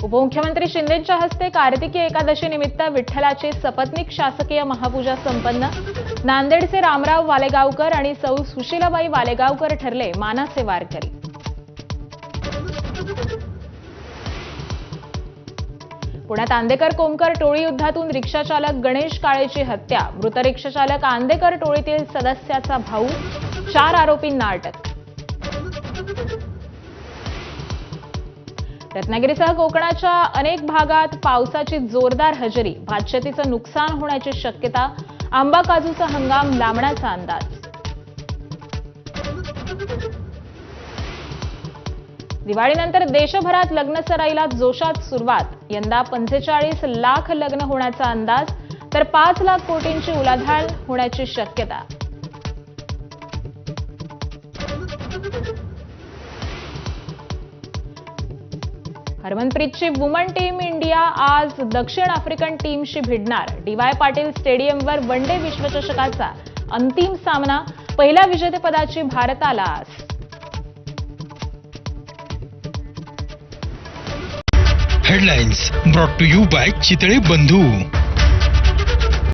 उपमुख्यमंत्री शिंदेंच्या हस्ते कार्तिकी एकादशी निमित्त विठ्ठलाची सपत्नीक शासकीय महापूजा संपन्न। नांदेडचे रामराव वालेगावकर आणि सौ सुशीलाबाई वालेगावकर ठरले मानाचे वारकरी। पुण्यात आंदेकर कोमकर टोळी युद्धातून रिक्षाचालक गणेश काळेची हत्या। मृत रिक्षाचालक आंदेकर टोळीतील सदस्याचा भाऊ। 4 आरोपींना अटक। रत्नागिरीसह कोकणाच्या अनेक भागात पावसाची जोरदार हजेरी। भातशेतीचं नुकसान होण्याची शक्यता। आंबा काजूचा हंगाम लांबण्याचा अंदाज। दिवाळीनंतर देशभरात लग्नसराईला जोशात सुरुवात। यंदा 45 लाख लग्न होण्याचा अंदाज, तर 5 लाख कोटींची उलाढाल होण्याची शक्यता। हरमनप्रीतची वुमन टीम इंडिया आज दक्षिण आफ्रिकन टीमशी भिडणार। डी.वाय. पाटील स्टेडियमवर वनडे विश्वचषकाचा अंतिम सामना। पहिल्या विजेतेपदाची भारताला आस। Headlines brought to you by Chitale बंधू।